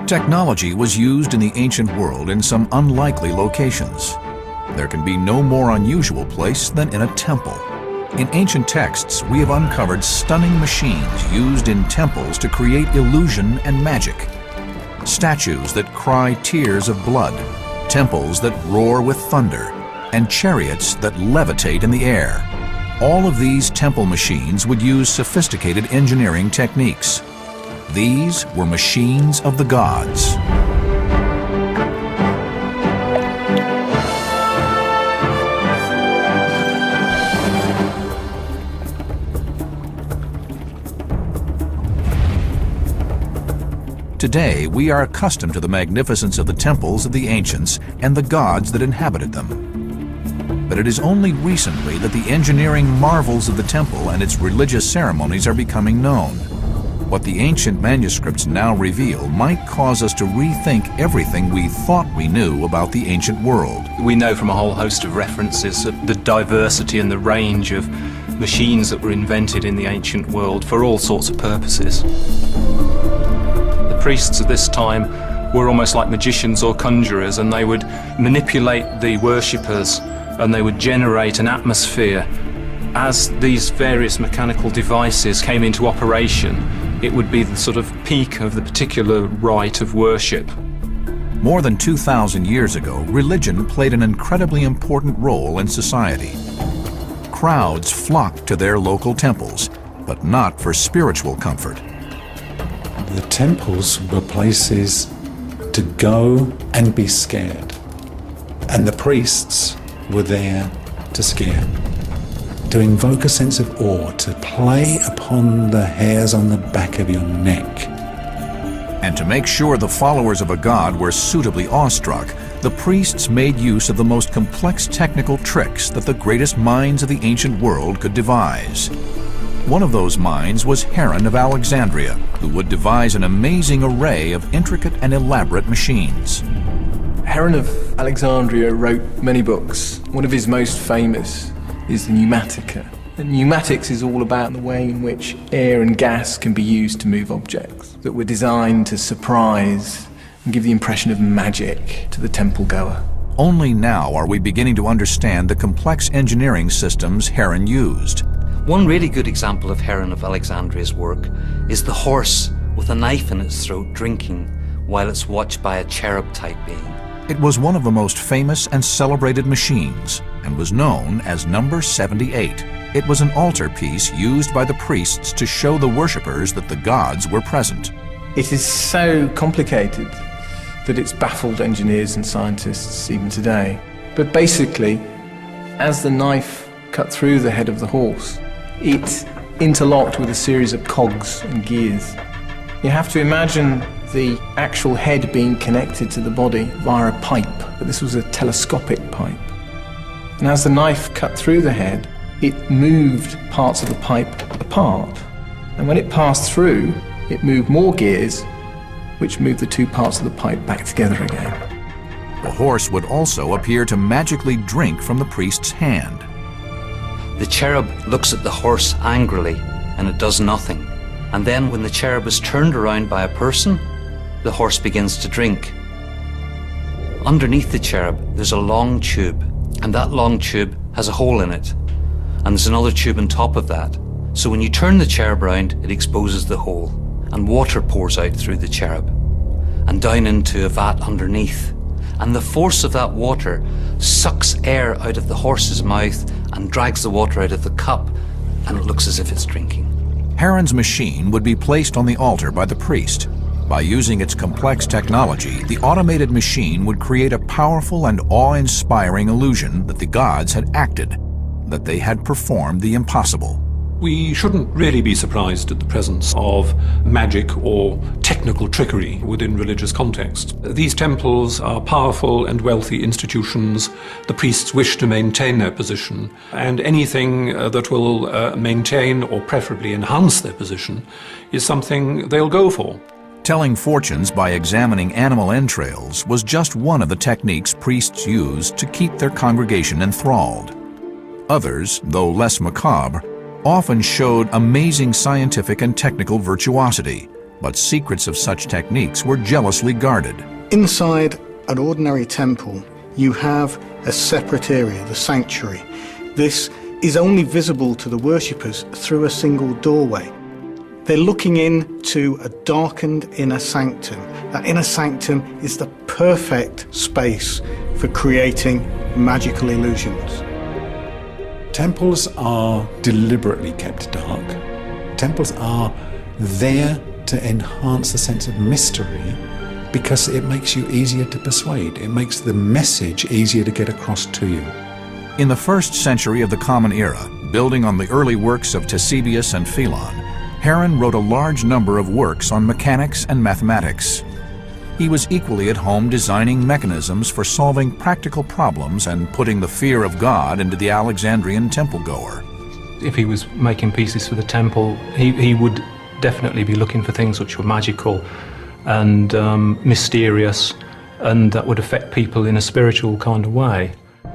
Technology was used in the ancient world in some unlikely locations. There can be no more unusual place than in a temple. In ancient texts, we have uncovered stunning machines used in temples to create illusion and magic. Statues that cry tears of blood, temples that roar with thunder, and chariots that levitate in the air. All of these temple machines would use sophisticated engineering techniques. These were machines of the gods. Today, we are accustomed to the magnificence of the temples of the ancients and the gods that inhabited them. But it is only recently that the engineering marvels of the temple and its religious ceremonies are becoming known. What the ancient manuscripts now reveal might cause us to rethink everything we thought we knew about the ancient world. We know from a whole host of references the diversity and the range of machines that were invented in the ancient world for all sorts of purposes. The priests of this time were almost like magicians or conjurers, and they would manipulate the worshippers and they would generate an atmosphere. As these various mechanical devices came into operation, it would be the sort of peak of the particular rite of worship. More than 2,000 years ago, religion played an incredibly important role in society. Crowds flocked to their local temples, but not for spiritual comfort. The temples were places to go and be scared, and the priests were there to scare, to invoke a sense of awe, to play upon the hairs on the back of your neck. And to make sure the followers of a god were suitably awestruck, the priests made use of the most complex technical tricks that the greatest minds of the ancient world could devise. One of those minds was Heron of Alexandria, who would devise an amazing array of intricate and elaborate machines. Heron of Alexandria wrote many books. One of his most famous is the Pneumatica. And pneumatics is all about the way in which air and gas can be used to move objects that were designed to surprise and give the impression of magic to the temple goer. Only now are we beginning to understand the complex engineering systems Heron used. One really good example of Heron of Alexandria's work is the horse with a knife in its throat drinking while it's watched by a cherub-type being. It was one of the most famous and celebrated machines and was known as number 78. It was an altarpiece used by the priests to show the worshippers that the gods were present. It is so complicated that it's baffled engineers and scientists even today. But basically, as the knife cut through the head of the horse, it interlocked with a series of cogs and gears. You have to imagine the actual head being connected to the body via a pipe, but this was a telescopic pipe. And as the knife cut through the head, it moved parts of the pipe apart. And when it passed through, it moved more gears, which moved the two parts of the pipe back together again. The horse would also appear to magically drink from the priest's hand. The cherub looks at the horse angrily, and it does nothing. And then when the cherub is turned around by a person, the horse begins to drink. Underneath the cherub, there's a long tube, and that long tube has a hole in it. And there's another tube on top of that. So when you turn the cherub around, it exposes the hole, and water pours out through the cherub and down into a vat underneath. And the force of that water sucks air out of the horse's mouth and drags the water out of the cup, and it looks as if it's drinking. Heron's machine would be placed on the altar by the priest. By using its complex technology, the automated machine would create a powerful and awe-inspiring illusion that the gods had acted, that they had performed the impossible. We shouldn't really be surprised at the presence of magic or technical trickery within religious contexts. These temples are powerful and wealthy institutions. The priests wish to maintain their position, and anything that will maintain or preferably enhance their position is something they'll go for. Telling fortunes by examining animal entrails was just one of the techniques priests used to keep their congregation enthralled. Others, though less macabre, often showed amazing scientific and technical virtuosity, but secrets of such techniques were jealously guarded. Inside an ordinary temple, you have a separate area, the sanctuary. This is only visible to the worshippers through a single doorway. They're looking into a darkened inner sanctum. That inner sanctum is the perfect space for creating magical illusions. Temples are deliberately kept dark. Temples are there to enhance the sense of mystery because it makes you easier to persuade. It makes the message easier to get across to you. In the 1st century of the Common Era, building on the early works of Ctesibius and Philon, Heron wrote a large number of works on mechanics and mathematics. He was equally at home designing mechanisms for solving practical problems and putting the fear of God into the Alexandrian temple-goer. If he was making pieces for the temple, he would definitely be looking for things which were magical and mysterious, and that would affect people in a spiritual kind of way.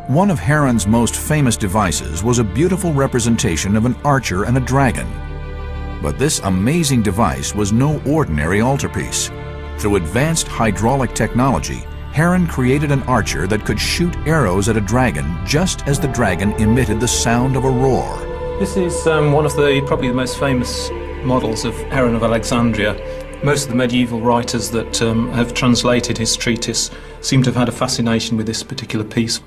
One of Heron's most famous devices was a beautiful representation of an archer and a dragon. But this amazing device was no ordinary altarpiece. Through advanced hydraulic technology, Heron created an archer that could shoot arrows at a dragon just as the dragon emitted the sound of a roar. This is one of probably the most famous models of Heron of Alexandria. Most of the medieval writers that have translated his treatise seem to have had a fascination with this particular piece.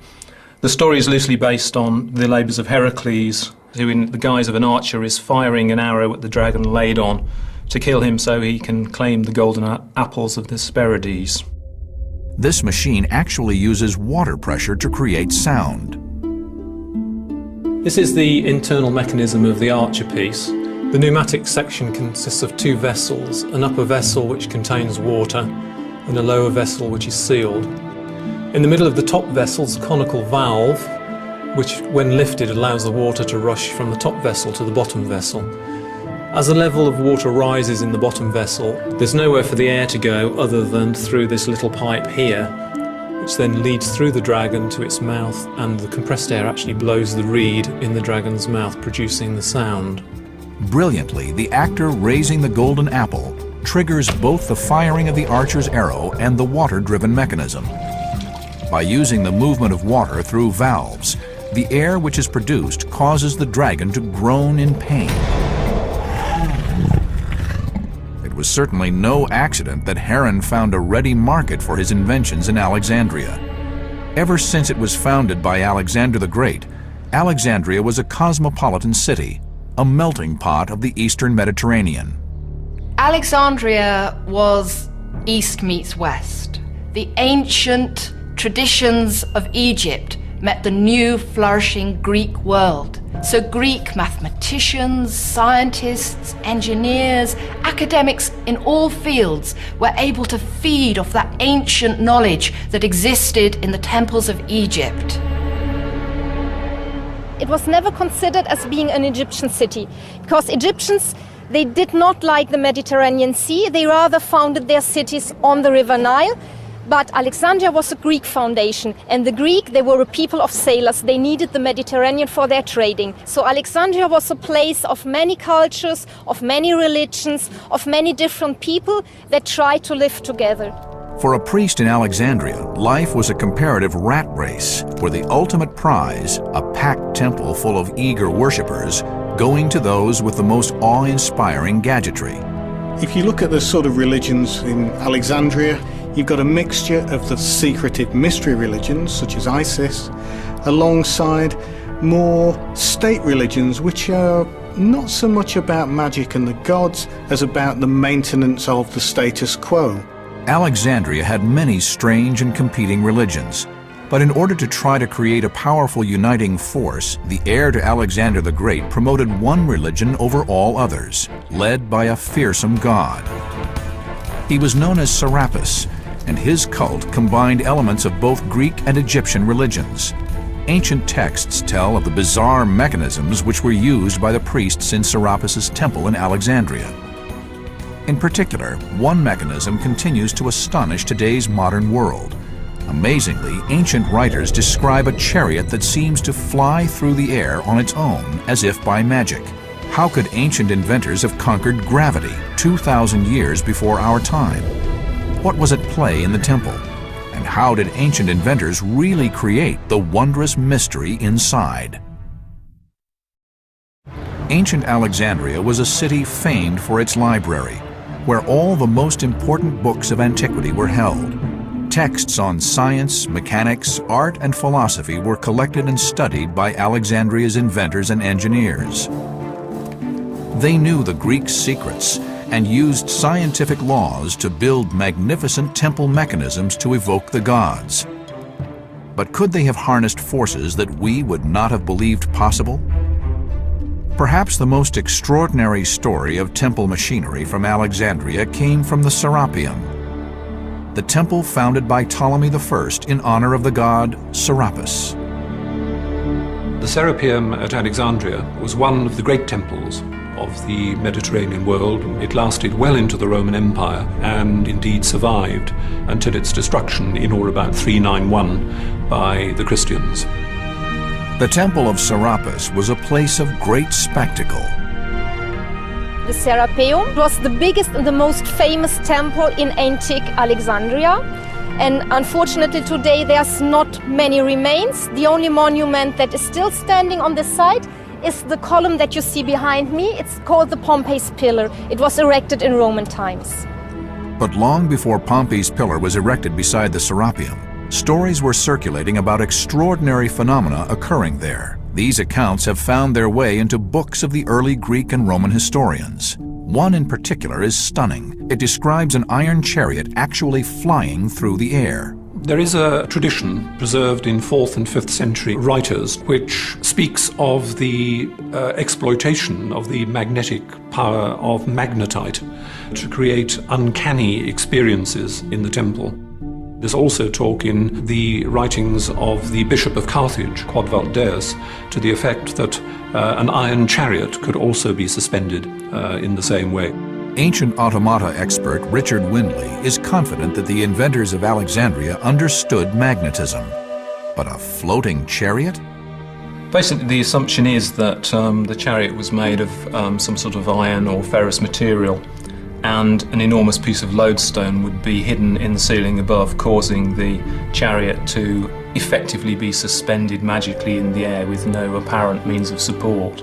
The story is loosely based on the labours of Heracles, who in the guise of an archer is firing an arrow at the dragon laid on to kill him so he can claim the golden apples of the Hesperides. This machine actually uses water pressure to create sound. This is the internal mechanism of the archer piece. The pneumatic section consists of 2 vessels, an upper vessel which contains water and a lower vessel which is sealed. In the middle of the top vessel is a conical valve which, when lifted, allows the water to rush from the top vessel to the bottom vessel. As the level of water rises in the bottom vessel, there's nowhere for the air to go other than through this little pipe here, which then leads through the dragon to its mouth, and the compressed air actually blows the reed in the dragon's mouth, producing the sound. Brilliantly, the actor raising the golden apple triggers both the firing of the archer's arrow and the water-driven mechanism. By using the movement of water through valves, the air which is produced causes the dragon to groan in pain. It was certainly no accident that Heron found a ready market for his inventions in Alexandria. Ever since it was founded by Alexander the Great, Alexandria was a cosmopolitan city, a melting pot of the Eastern Mediterranean. Alexandria was East meets West. The ancient traditions of Egypt met the new flourishing Greek world. So Greek mathematicians, scientists, engineers, academics in all fields were able to feed off that ancient knowledge that existed in the temples of Egypt. It was never considered as being an Egyptian city, because Egyptians, they did not like the Mediterranean Sea. They rather founded their cities on the River Nile. But Alexandria was a Greek foundation, and the Greek, they were a people of sailors. They needed the Mediterranean for their trading. So Alexandria was a place of many cultures, of many religions, of many different people that tried to live together. For a priest in Alexandria, life was a comparative rat race, where the ultimate prize, a packed temple full of eager worshippers, going to those with the most awe-inspiring gadgetry. If you look at the sort of religions in Alexandria, you've got a mixture of the secretive mystery religions, such as Isis, alongside more state religions, which are not so much about magic and the gods as about the maintenance of the status quo. Alexandria had many strange and competing religions, but in order to try to create a powerful uniting force, the heir to Alexander the Great promoted one religion over all others, led by a fearsome god. He was known as Serapis, and his cult combined elements of both Greek and Egyptian religions. Ancient texts tell of the bizarre mechanisms which were used by the priests in Serapis's temple in Alexandria. In particular, one mechanism continues to astonish today's modern world. Amazingly, ancient writers describe a chariot that seems to fly through the air on its own, as if by magic. How could ancient inventors have conquered gravity, 2,000 years before our time. What was at play in the temple? And how did ancient inventors really create the wondrous mystery inside? Ancient Alexandria was a city famed for its library, where all the most important books of antiquity were held. Texts on science, mechanics, art, and philosophy were collected and studied by Alexandria's inventors and engineers. They knew the Greek secrets and used scientific laws to build magnificent temple mechanisms to evoke the gods. But could they have harnessed forces that we would not have believed possible? Perhaps the most extraordinary story of temple machinery from Alexandria came from the Serapeum, the temple founded by Ptolemy I in honor of the god Serapis. The Serapeum at Alexandria was one of the great temples of the Mediterranean world. It lasted well into the Roman Empire and indeed survived until its destruction in or about 391 by the Christians. The Temple of Serapis was a place of great spectacle. The Serapeum was the biggest and the most famous temple in antique Alexandria. And unfortunately today there's not many remains. The only monument that is still standing on the site is the column that you see behind me. It's called the Pompey's Pillar. It was erected in Roman times. But long before Pompey's Pillar was erected beside the Serapeum, stories were circulating about extraordinary phenomena occurring there. These accounts have found their way into books of the early Greek and Roman historians. One in particular is stunning. It describes an iron chariot actually flying through the air. There is a tradition preserved in 4th and 5th century writers which speaks of the exploitation of the magnetic power of magnetite to create uncanny experiences in the temple. There's also talk in the writings of the Bishop of Carthage, Quodvald Deus, to the effect that an iron chariot could also be suspended in the same way. Ancient automata expert Richard Windley is confident that the inventors of Alexandria understood magnetism. But a floating chariot? Basically, the assumption is that the chariot was made of some sort of iron or ferrous material, and an enormous piece of lodestone would be hidden in the ceiling above, causing the chariot to effectively be suspended magically in the air with no apparent means of support.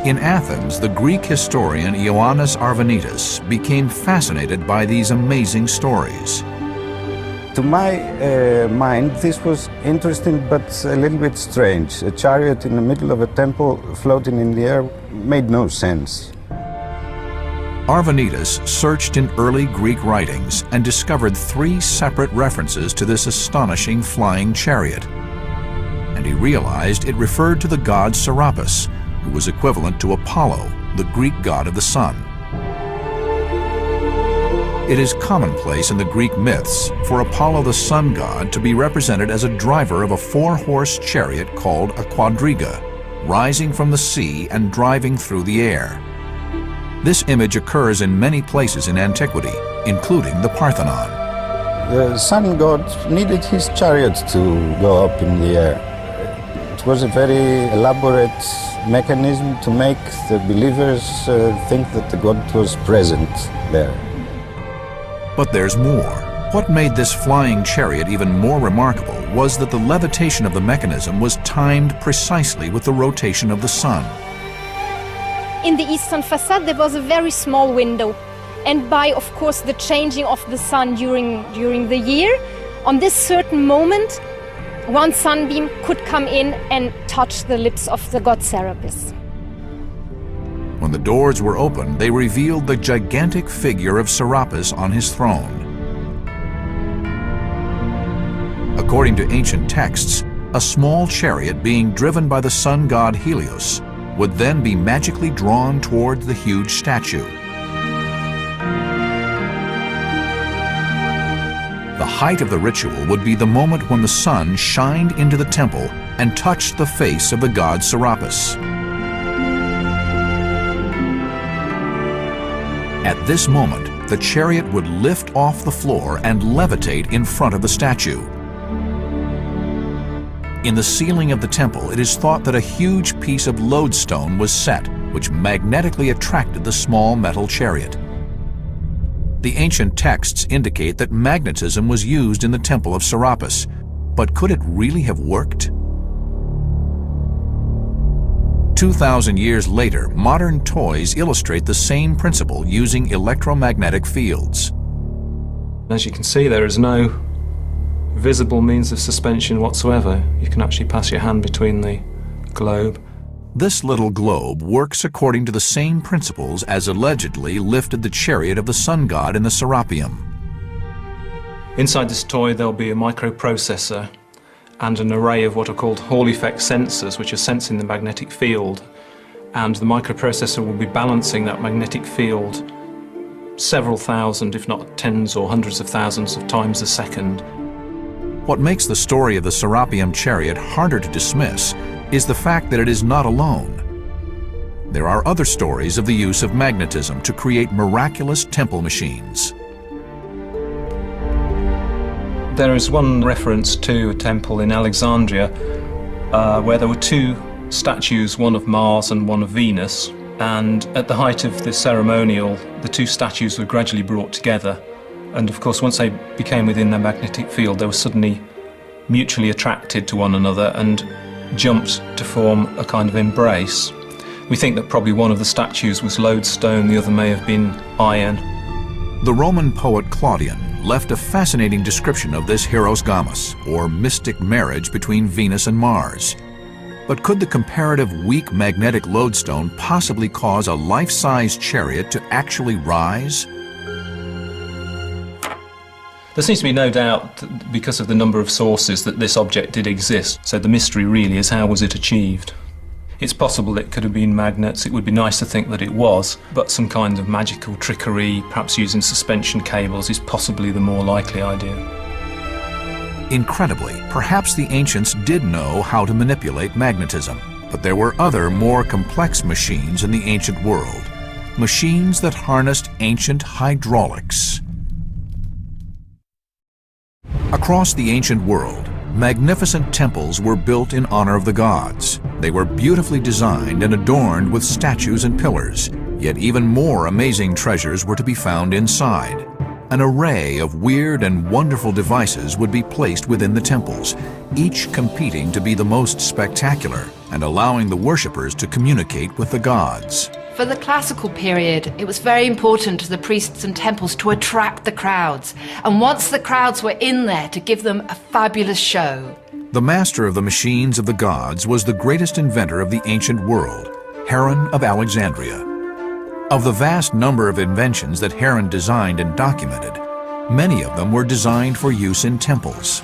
In Athens, the Greek historian Ioannis Arvanitis became fascinated by these amazing stories. To my mind, this was interesting but a little bit strange. A chariot in the middle of a temple floating in the air made no sense. Arvanitis searched in early Greek writings and discovered 3 separate references to this astonishing flying chariot. And he realized it referred to the god Serapis, who was equivalent to Apollo, the Greek god of the sun. It is commonplace in the Greek myths for Apollo the sun god to be represented as a driver of a 4-horse chariot called a quadriga, rising from the sea and driving through the air. This image occurs in many places in antiquity, including the Parthenon. The sun god needed his chariot to go up in the air. It was a very elaborate mechanism to make the believers think that the god was present there. But there's more. What made this flying chariot even more remarkable was that the levitation of the mechanism was timed precisely with the rotation of the sun. In the eastern facade there was a very small window, and by of course the changing of the sun during the year, on this certain moment one sunbeam could come in and touch the lips of the god Serapis. When the doors were opened, they revealed the gigantic figure of Serapis on his throne. According to ancient texts, a small chariot being driven by the sun god Helios would then be magically drawn towards the huge statue. The height of the ritual would be the moment when the sun shined into the temple and touched the face of the god Serapis. At this moment, the chariot would lift off the floor and levitate in front of the statue. In the ceiling of the temple, it is thought that a huge piece of lodestone was set, which magnetically attracted the small metal chariot. The ancient texts indicate that magnetism was used in the Temple of Serapis, but could it really have worked? 2,000 years later, modern toys illustrate the same principle using electromagnetic fields. As you can see, there is no visible means of suspension whatsoever. You can actually pass your hand between the globe. This little globe works according to the same principles as allegedly lifted the chariot of the sun god in the Serapeum. Inside this toy there'll be a microprocessor and an array of what are called Hall effect sensors, which are sensing the magnetic field. And the microprocessor will be balancing that magnetic field several thousand, if not tens or hundreds of thousands of times a second. What makes the story of the Serapeum chariot harder to dismiss is the fact that it is not alone. There are other stories of the use of magnetism to create miraculous temple machines. There is one reference to a temple in Alexandria where there were two statues, one of Mars and one of Venus, and at the height of the ceremonial, the two statues were gradually brought together. And of course, once they became within their magnetic field, they were suddenly mutually attracted to one another and jumped to form a kind of embrace. We think that probably one of the statues was lodestone, the other may have been iron. The Roman poet Claudian left a fascinating description of this Hieros Gamos, or mystic marriage between Venus and Mars. But could the comparative weak magnetic lodestone possibly cause a life-size chariot to actually rise? There seems to be no doubt, because of the number of sources, that this object did exist. So the mystery really is, how was it achieved? It's possible it could have been magnets. It would be nice to think that it was, but some kind of magical trickery, perhaps using suspension cables, is possibly the more likely idea. Incredibly, perhaps the ancients did know how to manipulate magnetism, but there were other more complex machines in the ancient world, machines that harnessed ancient hydraulics. Across the ancient world, magnificent temples were built in honor of the gods. They were beautifully designed and adorned with statues and pillars, yet even more amazing treasures were to be found inside. An array of weird and wonderful devices would be placed within the temples, each competing to be the most spectacular and allowing the worshippers to communicate with the gods. For the classical period, it was very important to the priests and temples to attract the crowds, and once the crowds were in there, to give them a fabulous show. The master of the machines of the gods was the greatest inventor of the ancient world, Heron of Alexandria. Of the vast number of inventions that Heron designed and documented, many of them were designed for use in temples.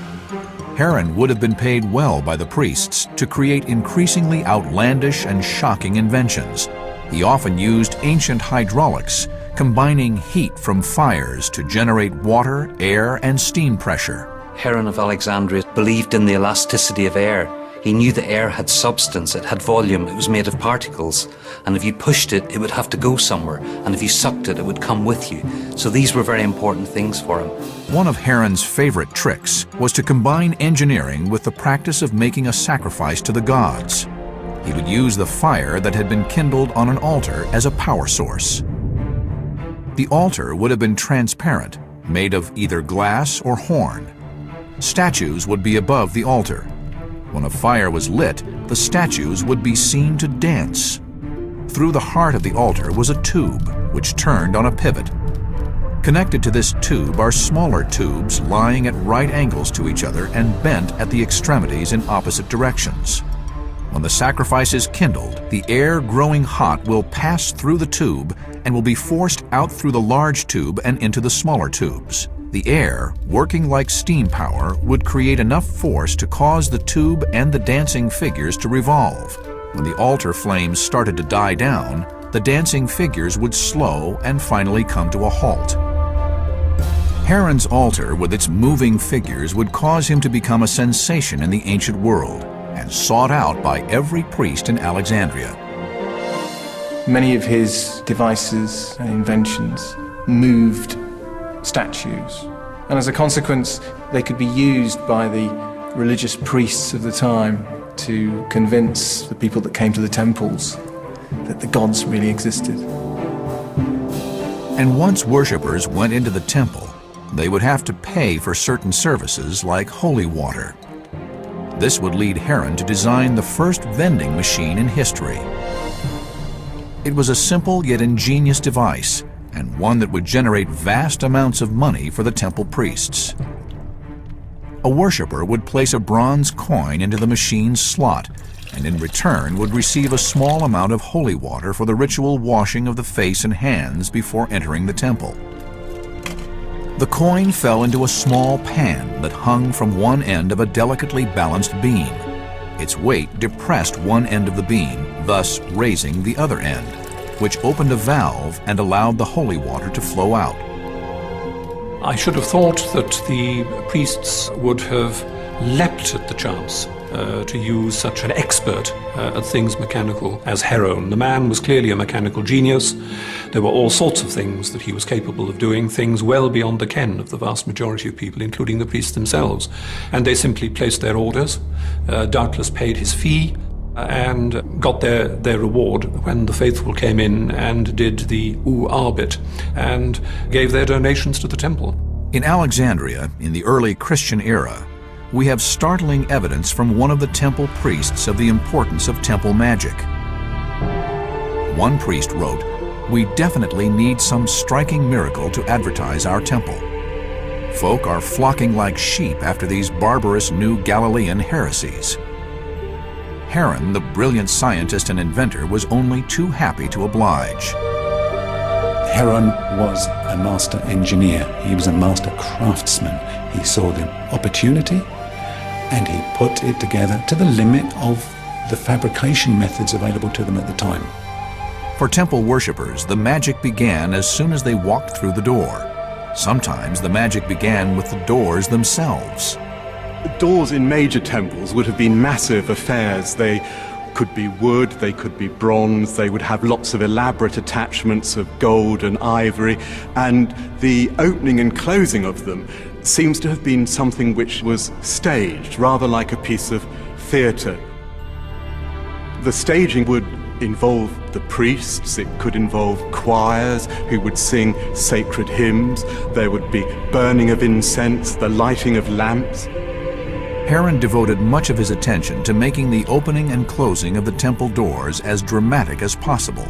Heron would have been paid well by the priests to create increasingly outlandish and shocking inventions. He often used ancient hydraulics, combining heat from fires to generate water, air, and steam pressure. Heron of Alexandria believed in the elasticity of air. He knew the air had substance, it had volume, it was made of particles, and if you pushed it, it would have to go somewhere, and if you sucked it, it would come with you. So these were very important things for him. One of Heron's favorite tricks was to combine engineering with the practice of making a sacrifice to the gods. He would use the fire that had been kindled on an altar as a power source. The altar would have been transparent, made of either glass or horn. Statues would be above the altar. When a fire was lit, the statues would be seen to dance. Through the heart of the altar was a tube, which turned on a pivot. Connected to this tube are smaller tubes lying at right angles to each other and bent at the extremities in opposite directions. When the sacrifice is kindled, the air growing hot will pass through the tube and will be forced out through the large tube and into the smaller tubes. The air, working like steam power, would create enough force to cause the tube and the dancing figures to revolve. When the altar flames started to die down, the dancing figures would slow and finally come to a halt. Heron's altar with its moving figures would cause him to become a sensation in the ancient world and sought out by every priest in Alexandria. Many of his devices and inventions moved statues, and as a consequence they could be used by the religious priests of the time to convince the people that came to the temples that the gods really existed. And once worshippers went into the temple, they would have to pay for certain services like holy water. This would lead Heron to design the first vending machine in history. It was a simple yet ingenious device, and one that would generate vast amounts of money for the temple priests. A worshipper would place a bronze coin into the machine's slot, and in return would receive a small amount of holy water for the ritual washing of the face and hands before entering the temple. The coin fell into a small pan that hung from one end of a delicately balanced beam. Its weight depressed one end of the beam, thus raising the other end, which opened a valve and allowed the holy water to flow out. I should have thought that the priests would have leapt at the chance to use such an expert at things mechanical as Heron. The man was clearly a mechanical genius. There were all sorts of things that he was capable of doing, things well beyond the ken of the vast majority of people, including the priests themselves. And they simply placed their orders, doubtless paid his fee, and got their reward when the faithful came in and did the bit and gave their donations to the temple. In Alexandria, in the early Christian era, we have startling evidence from one of the temple priests of the importance of temple magic. One priest wrote, "We definitely need some striking miracle to advertise our temple. Folk are flocking like sheep after these barbarous new Galilean heresies." Heron, the brilliant scientist and inventor, was only too happy to oblige. Heron was a master engineer. He was a master craftsman. He saw the opportunity and he put it together to the limit of the fabrication methods available to them at the time. For temple worshippers, the magic began as soon as they walked through the door. Sometimes the magic began with the doors themselves. Doors in major temples would have been massive affairs. They could be wood, they could be bronze, they would have lots of elaborate attachments of gold and ivory, and the opening and closing of them seems to have been something which was staged, rather like a piece of theatre. The staging would involve the priests, it could involve choirs who would sing sacred hymns, there would be burning of incense, the lighting of lamps. Heron devoted much of his attention to making the opening and closing of the temple doors as dramatic as possible.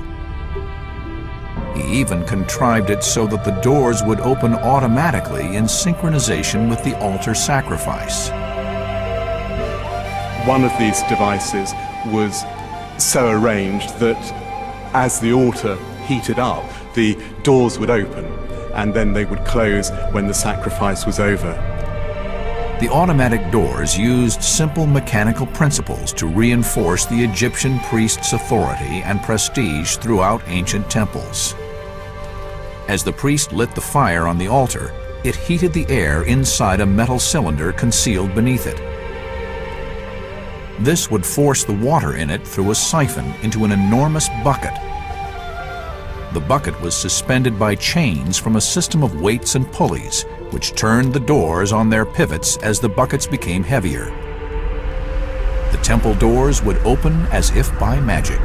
He even contrived it so that the doors would open automatically in synchronization with the altar sacrifice. One of these devices was so arranged that as the altar heated up, the doors would open and then they would close when the sacrifice was over. The automatic doors used simple mechanical principles to reinforce the Egyptian priest's authority and prestige throughout ancient temples. As the priest lit the fire on the altar, it heated the air inside a metal cylinder concealed beneath it. This would force the water in it through a siphon into an enormous bucket. The bucket was suspended by chains from a system of weights and pulleys, which turned the doors on their pivots as the buckets became heavier. The temple doors would open as if by magic.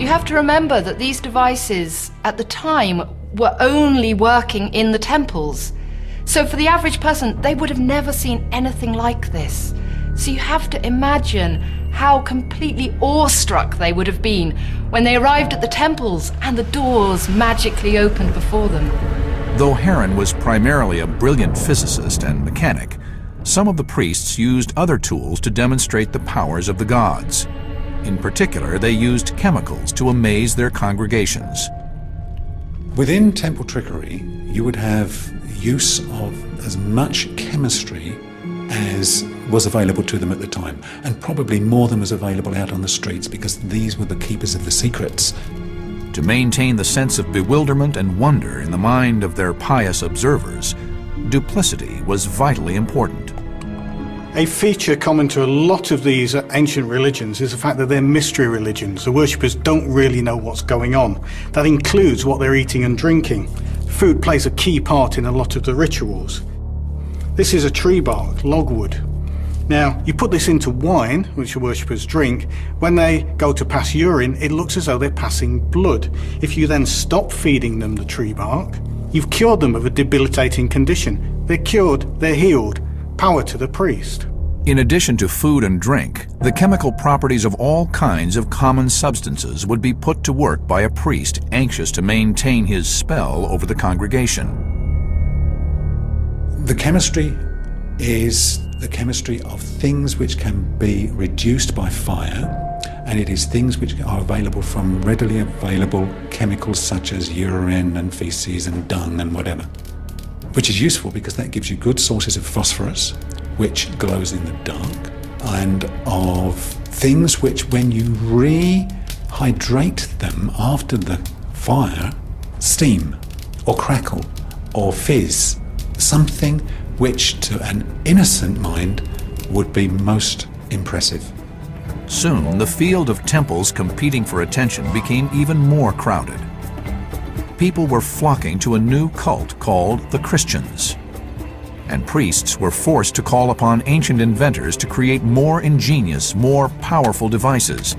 You have to remember that these devices at the time were only working in the temples. So for the average person, they would have never seen anything like this. So you have to imagine how completely awestruck they would have been when they arrived at the temples and the doors magically opened before them. Though Heron was primarily a brilliant physicist and mechanic, some of the priests used other tools to demonstrate the powers of the gods. In particular, they used chemicals to amaze their congregations. Within temple trickery, you would have use of as much chemistry as was available to them at the time, and probably more than was available out on the streets, because these were the keepers of the secrets. To maintain the sense of bewilderment and wonder in the mind of their pious observers, duplicity was vitally important. A feature common to a lot of these ancient religions is the fact that they're mystery religions. The worshippers don't really know what's going on. That includes what they're eating and drinking. Food plays a key part in a lot of the rituals. This is a tree bark, logwood. Now, you put this into wine, which the worshippers drink. When they go to pass urine, it looks as though they're passing blood. If you then stop feeding them the tree bark, you've cured them of a debilitating condition. They're cured, they're healed. Power to the priest. In addition to food and drink, the chemical properties of all kinds of common substances would be put to work by a priest anxious to maintain his spell over the congregation. The chemistry is the chemistry of things which can be reduced by fire, and it is things which are available from readily available chemicals such as urine and feces and dung and whatever, which is useful because that gives you good sources of phosphorus, which glows in the dark, and of things which, when you rehydrate them after the fire, steam or crackle or fizz, something which to an innocent mind would be most impressive. Soon, the field of temples competing for attention became even more crowded. People were flocking to a new cult called the Christians, and priests were forced to call upon ancient inventors to create more ingenious, more powerful devices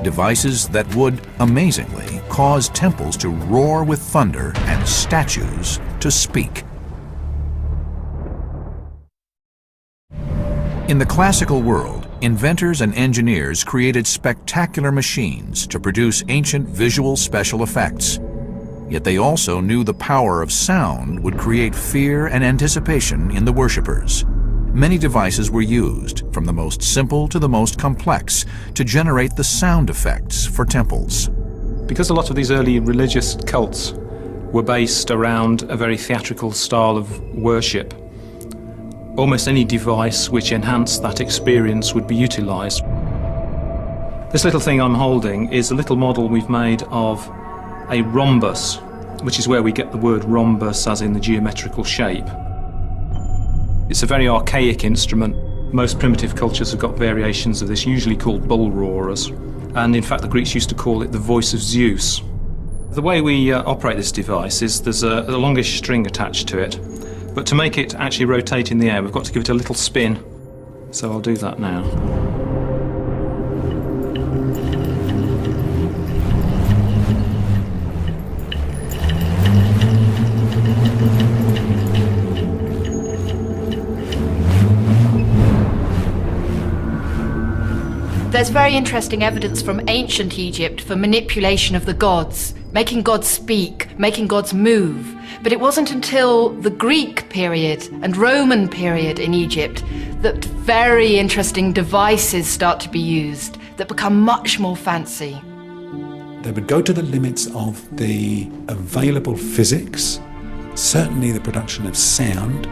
that would, amazingly, cause temples to roar with thunder and statues to speak. In the classical world, inventors and engineers created spectacular machines to produce ancient visual special effects. Yet they also knew the power of sound would create fear and anticipation in the worshippers. Many devices were used, from the most simple to the most complex, to generate the sound effects for temples. Because a lot of these early religious cults were based around a very theatrical style of worship, almost any device which enhanced that experience would be utilised. This little thing I'm holding is a little model we've made of a rhombus, which is where we get the word rhombus, as in the geometrical shape. It's a very archaic instrument. Most primitive cultures have got variations of this, usually called bull roarers, and in fact the Greeks used to call it the voice of Zeus. The way we operate this device is there's a longish string attached to it, but to make it actually rotate in the air, we've got to give it a little spin. So I'll do that now. There's very interesting evidence from ancient Egypt for manipulation of the gods, making gods speak, making gods move. But it wasn't until the Greek period and Roman period in Egypt that very interesting devices start to be used that become much more fancy. They would go to the limits of the available physics, certainly the production of sound.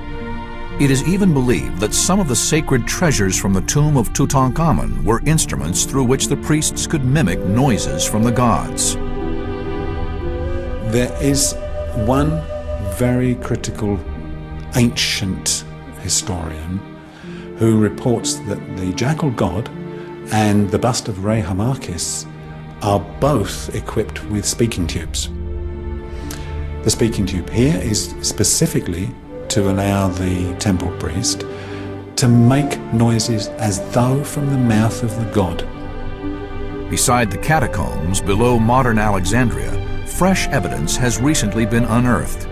It is even believed that some of the sacred treasures from the tomb of Tutankhamun were instruments through which the priests could mimic noises from the gods. There is one very critical ancient historian who reports that the jackal god and the bust of Re Harmachis are both equipped with speaking tubes. The speaking tube here is specifically to allow the temple priest to make noises as though from the mouth of the god. Beside the catacombs below modern Alexandria, fresh evidence has recently been unearthed.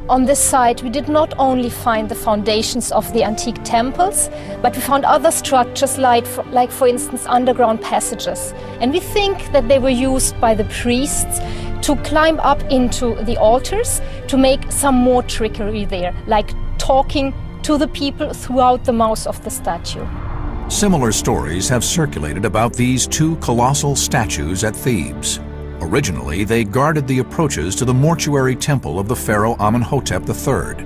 On this site, we did not only find the foundations of the antique temples, but we found other structures like for instance, underground passages. And we think that they were used by the priests to climb up into the altars to make some more trickery there, like talking to the people throughout the mouth of the statue. Similar stories have circulated about these two colossal statues at Thebes. Originally, they guarded the approaches to the mortuary temple of the pharaoh Amenhotep III.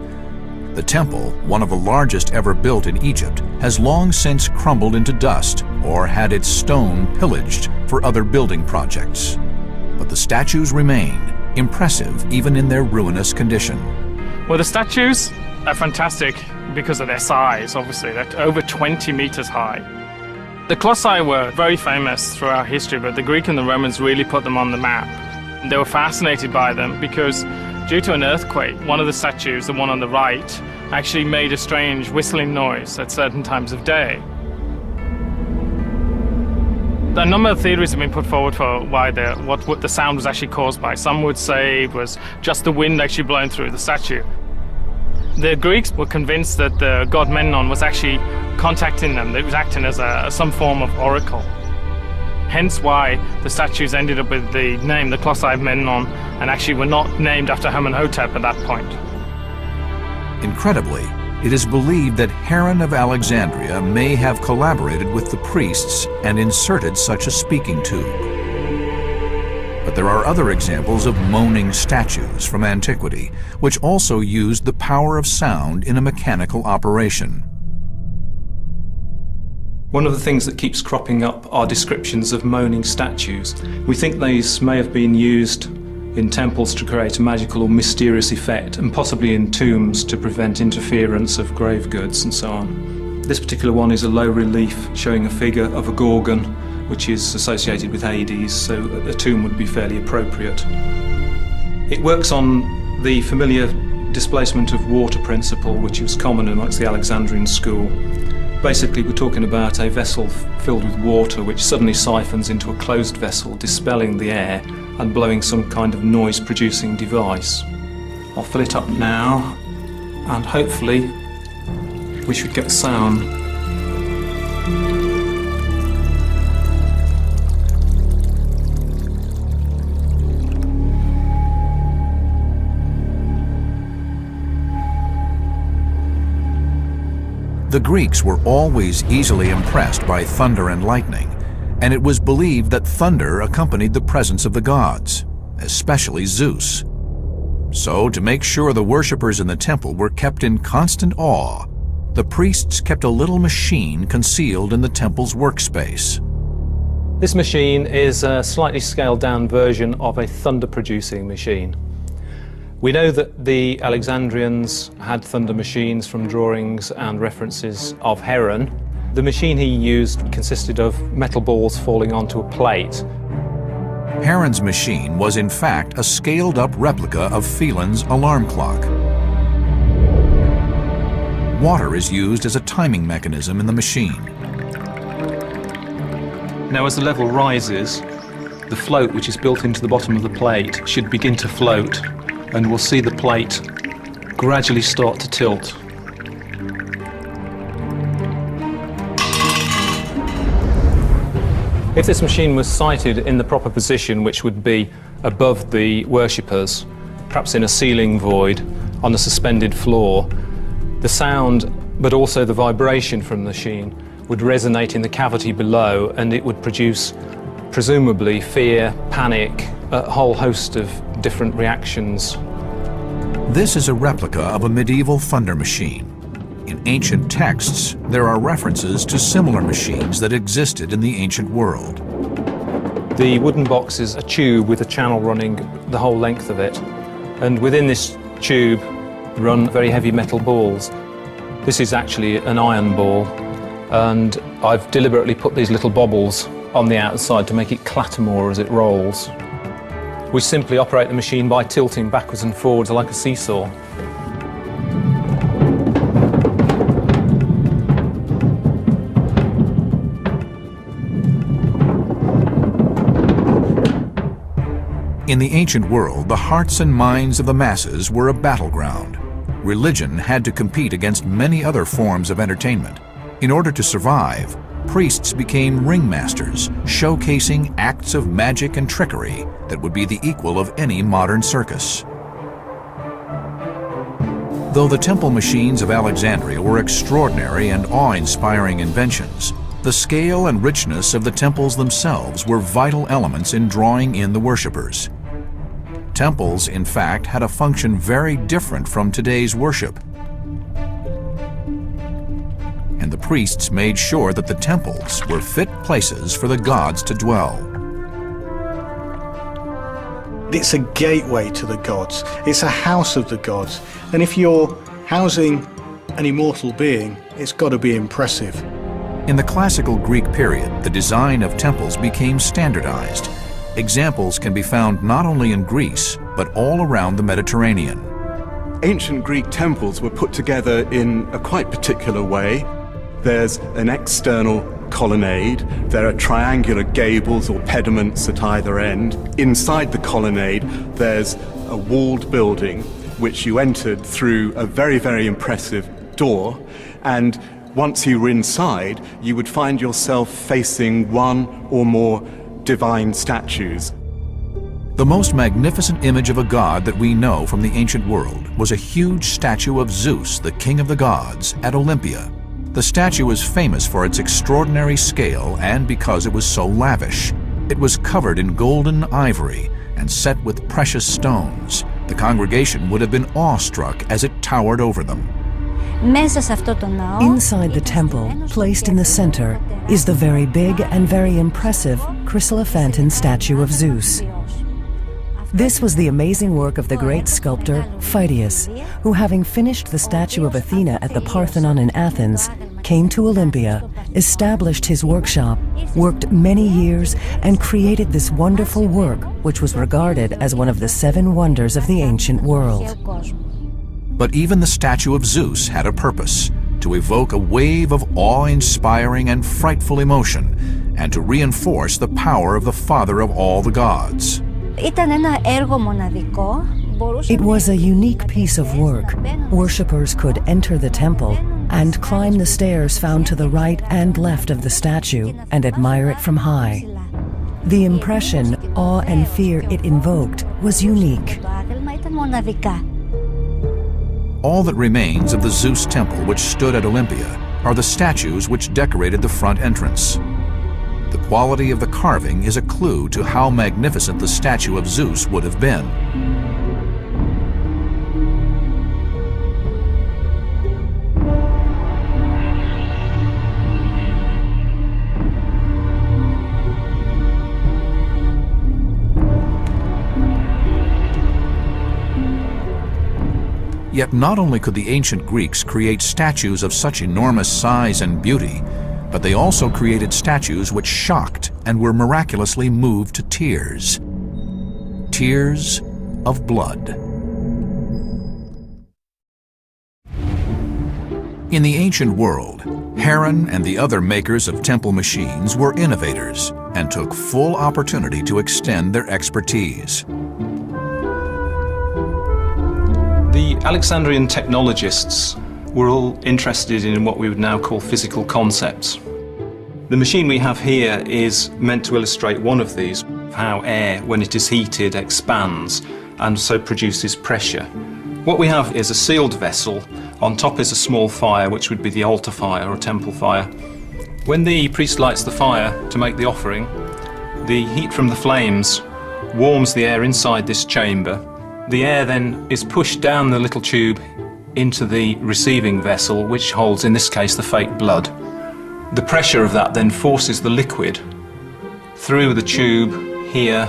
The temple, one of the largest ever built in Egypt, has long since crumbled into dust or had its stone pillaged for other building projects. But the statues remain, impressive even in their ruinous condition. Well, the statues are fantastic because of their size, obviously. They're over 20 meters high. The Colossi were very famous throughout history, but the Greek and the Romans really put them on the map. They were fascinated by them because Due to an earthquake, one of the statues, the one on the right, actually made a strange whistling noise at certain times of day. A number of theories have been put forward for why what the sound was actually caused by. Some would say it was just the wind actually blowing through the statue. The Greeks were convinced that the god Memnon was actually contacting them, that it was acting as some form of oracle. Hence why the statues ended up with the name, the Colossi of Memnon, and actually were not named after Amenhotep at that point. Incredibly, it is believed that Heron of Alexandria may have collaborated with the priests and inserted such a speaking tube. But there are other examples of moaning statues from antiquity, which also used the power of sound in a mechanical operation. One of the things that keeps cropping up are descriptions of moaning statues. We think these may have been used in temples to create a magical or mysterious effect, and possibly in tombs to prevent interference of grave goods and so on. This particular one is a low relief showing a figure of a gorgon, which is associated with Hades, so a tomb would be fairly appropriate. It works on the familiar displacement of water principle, which was common amongst the Alexandrian school. Basically, we're talking about a vessel filled with water which suddenly siphons into a closed vessel, dispelling the air and blowing some kind of noise-producing device. I'll fill it up now, and hopefully we should get sound. The Greeks were always easily impressed by thunder and lightning, and it was believed that thunder accompanied the presence of the gods, especially Zeus. So, to make sure the worshippers in the temple were kept in constant awe, the priests kept a little machine concealed in the temple's workspace. This machine is a slightly scaled-down version of a thunder-producing machine. We know that the Alexandrians had thunder machines from drawings and references of Heron. The machine he used consisted of metal balls falling onto a plate. Heron's machine was in fact a scaled-up replica of Phelan's alarm clock. Water is used as a timing mechanism in the machine. Now, as the level rises, the float which is built into the bottom of the plate should begin to float, and we'll see the plate gradually start to tilt. If this machine was sited in the proper position, which would be above the worshippers, perhaps in a ceiling void on a suspended floor, the sound, but also the vibration from the machine, would resonate in the cavity below, and it would produce, presumably, fear, panic, a whole host of different reactions. This is a replica of a medieval thunder machine. In ancient texts, there are references to similar machines that existed in the ancient world. The wooden box is a tube with a channel running the whole length of it, and within this tube run very heavy metal balls. This is actually an iron ball, and I've deliberately put these little bobbles on the outside to make it clatter more as it rolls. We simply operate the machine by tilting backwards and forwards like a seesaw. In the ancient world, the hearts and minds of the masses were a battleground. Religion had to compete against many other forms of entertainment. In order to survive, priests became ringmasters, showcasing acts of magic and trickery that would be the equal of any modern circus. Though the temple machines of Alexandria were extraordinary and awe-inspiring inventions, the scale and richness of the temples themselves were vital elements in drawing in the worshippers. Temples, in fact, had a function very different from today's worship. And the priests made sure that the temples were fit places for the gods to dwell. It's a gateway to the gods. It's a house of the gods. And if you're housing an immortal being, it's got to be impressive. In the classical Greek period, the design of temples became standardized. Examples can be found not only in Greece, but all around the Mediterranean. Ancient Greek temples were put together in a quite particular way. There's an external colonnade, there are triangular gables or pediments at either end. Inside the colonnade, there's a walled building which you entered through a very, very impressive door, and once you were inside, you would find yourself facing one or more divine statues. The most magnificent image of a god that we know from the ancient world was a huge statue of Zeus, the king of the gods, at Olympia. The statue is famous for its extraordinary scale and because it was so lavish. It was covered in golden ivory and set with precious stones. The congregation would have been awestruck as it towered over them. Inside the temple, placed in the center, is the very big and very impressive chryselephantine statue of Zeus. This was the amazing work of the great sculptor Phidias, who, having finished the statue of Athena at the Parthenon in Athens, came to Olympia, established his workshop, worked many years, and created this wonderful work, which was regarded as one of the 7 wonders of the ancient world. But even the statue of Zeus had a purpose: to evoke a wave of awe-inspiring and frightful emotion, and to reinforce the power of the father of all the gods. It was a unique piece of work. Worshippers could enter the temple and climb the stairs found to the right and left of the statue and admire it from high. The impression, awe and fear it invoked was unique. All that remains of the Zeus temple which stood at Olympia are the statues which decorated the front entrance. The quality of the carving is a clue to how magnificent the statue of Zeus would have been. Yet not only could the ancient Greeks create statues of such enormous size and beauty, but they also created statues which shocked and were miraculously moved to tears. Tears of blood. In the ancient world, Heron and the other makers of temple machines were innovators and took full opportunity to extend their expertise. The Alexandrian technologists were all interested in what we would now call physical concepts. The machine we have here is meant to illustrate one of these, how air, when it is heated, expands and so produces pressure. What we have is a sealed vessel. On top is a small fire, which would be the altar fire or temple fire. When the priest lights the fire to make the offering, the heat from the flames warms the air inside this chamber. The air then is pushed down the little tube into the receiving vessel, which holds, in this case, the fake blood. The pressure of that then forces the liquid through the tube here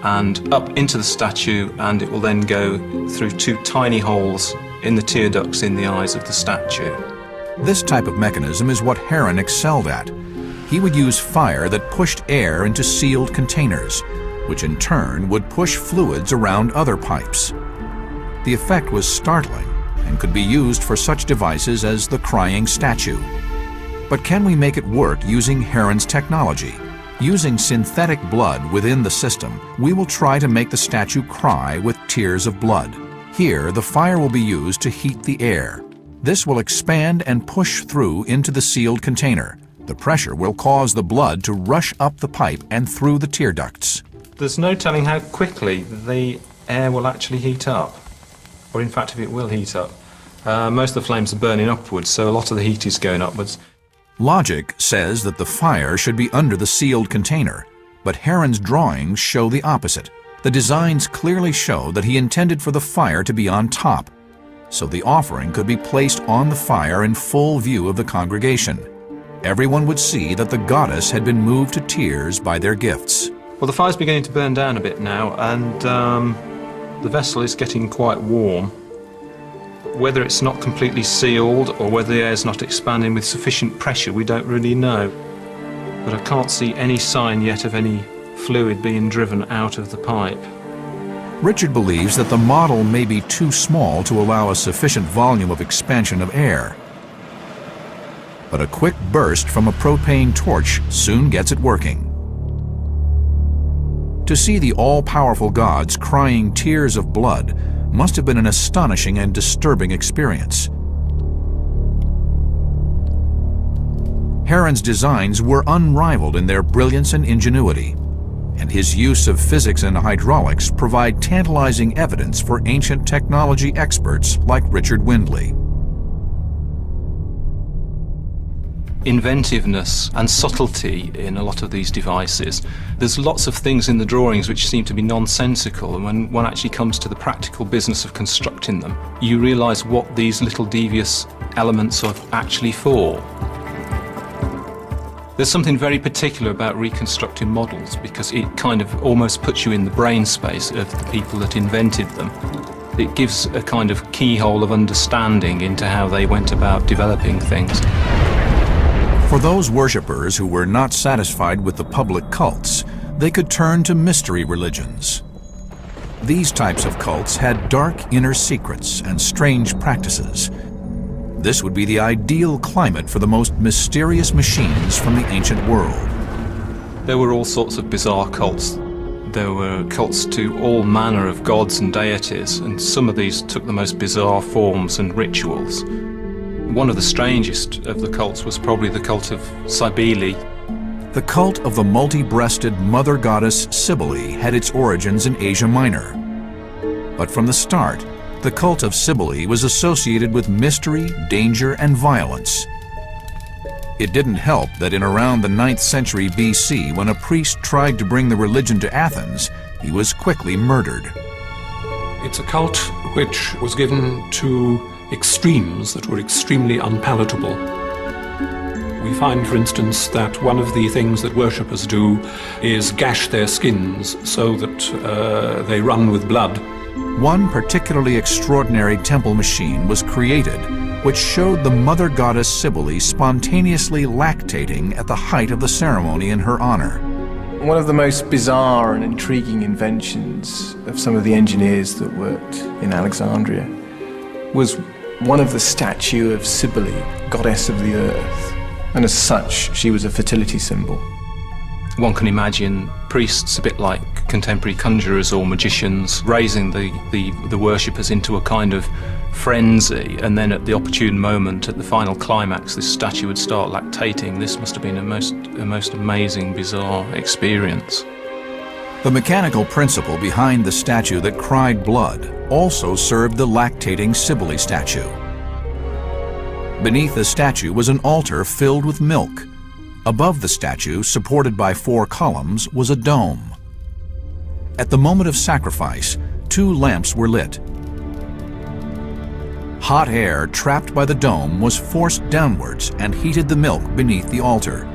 and up into the statue, and it will then go through 2 tiny holes in the tear ducts in the eyes of the statue. This type of mechanism is what Heron excelled at. He would use fire that pushed air into sealed containers, which in turn would push fluids around other pipes. The effect was startling and could be used for such devices as the crying statue. But can we make it work using Heron's technology? Using synthetic blood within the system, we will try to make the statue cry with tears of blood. Here, the fire will be used to heat the air. This will expand and push through into the sealed container. The pressure will cause the blood to rush up the pipe and through the tear ducts. There's no telling how quickly the air will actually heat up, or in fact if it will heat up. Most of the flames are burning upwards, so a lot of the heat is going upwards. Logic says that the fire should be under the sealed container, but Heron's drawings show the opposite. The designs clearly show that he intended for the fire to be on top, so the offering could be placed on the fire in full view of the congregation. Everyone would see that the goddess had been moved to tears by their gifts. Well, the fire's beginning to burn down a bit now, and the vessel is getting quite warm. Whether it's not completely sealed or whether the air's not expanding with sufficient pressure, we don't really know. But I can't see any sign yet of any fluid being driven out of the pipe. Richard believes that the model may be too small to allow a sufficient volume of expansion of air. But a quick burst from a propane torch soon gets it working. To see the all-powerful gods crying tears of blood must have been an astonishing and disturbing experience. Heron's designs were unrivaled in their brilliance and ingenuity, and his use of physics and hydraulics provide tantalizing evidence for ancient technology experts like Richard Windley. Inventiveness and subtlety in a lot of these devices. There's lots of things in the drawings which seem to be nonsensical, and when one actually comes to the practical business of constructing them, you realise what these little devious elements are actually for. There's something very particular about reconstructing models because it kind of almost puts you in the brain space of the people that invented them. It gives a kind of keyhole of understanding into how they went about developing things. For those worshippers who were not satisfied with the public cults, they could turn to mystery religions. These types of cults had dark inner secrets and strange practices. This would be the ideal climate for the most mysterious machines from the ancient world. There were all sorts of bizarre cults. There were cults to all manner of gods and deities, and some of these took the most bizarre forms and rituals. One of the strangest of the cults was probably the cult of Cybele. The cult of the multi-breasted mother goddess Cybele had its origins in Asia Minor. But from the start, the cult of Cybele was associated with mystery, danger, and violence. It didn't help that in around the 9th century BC, when a priest tried to bring the religion to Athens, he was quickly murdered. It's a cult which was given to extremes that were extremely unpalatable. We find, for instance, that one of the things that worshippers do is gash their skins so that they run with blood. One particularly extraordinary temple machine was created which showed the mother goddess Cybele spontaneously lactating at the height of the ceremony in her honor. One of the most bizarre and intriguing inventions of some of the engineers that worked in Alexandria was one of the statue of Cybele, goddess of the earth, and as such she was a fertility symbol. One can imagine priests a bit like contemporary conjurers or magicians raising the worshippers into a kind of frenzy, and then at the opportune moment, at the final climax, this statue would start lactating. This must have been a most amazing, bizarre experience. The mechanical principle behind the statue that cried blood also served the lactating Cybele statue. Beneath the statue was an altar filled with milk. Above the statue, supported by 4 columns, was a dome. At the moment of sacrifice, 2 lamps were lit. Hot air trapped by the dome was forced downwards and heated the milk beneath the altar.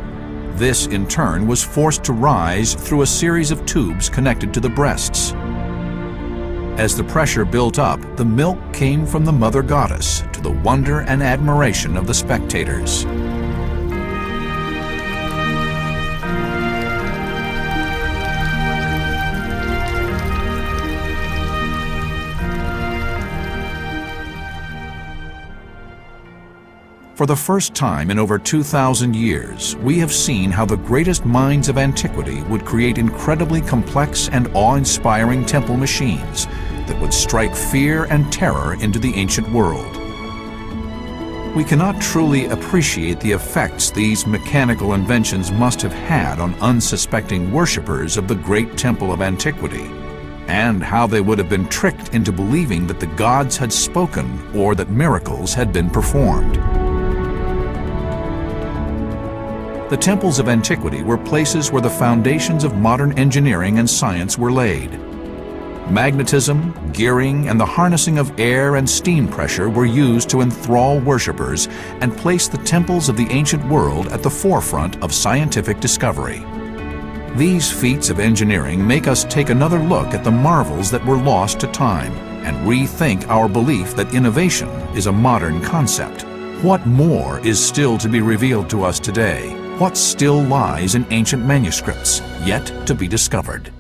This, in turn, was forced to rise through a series of tubes connected to the breasts. As the pressure built up, the milk came from the mother goddess, to the wonder and admiration of the spectators. For the first time in over 2,000 years, we have seen how the greatest minds of antiquity would create incredibly complex and awe-inspiring temple machines that would strike fear and terror into the ancient world. We cannot truly appreciate the effects these mechanical inventions must have had on unsuspecting worshippers of the great temple of antiquity, and how they would have been tricked into believing that the gods had spoken or that miracles had been performed. The temples of antiquity were places where the foundations of modern engineering and science were laid. Magnetism, gearing, and the harnessing of air and steam pressure were used to enthrall worshippers and place the temples of the ancient world at the forefront of scientific discovery. These feats of engineering make us take another look at the marvels that were lost to time and rethink our belief that innovation is a modern concept. What more is still to be revealed to us today? What still lies in ancient manuscripts, yet to be discovered?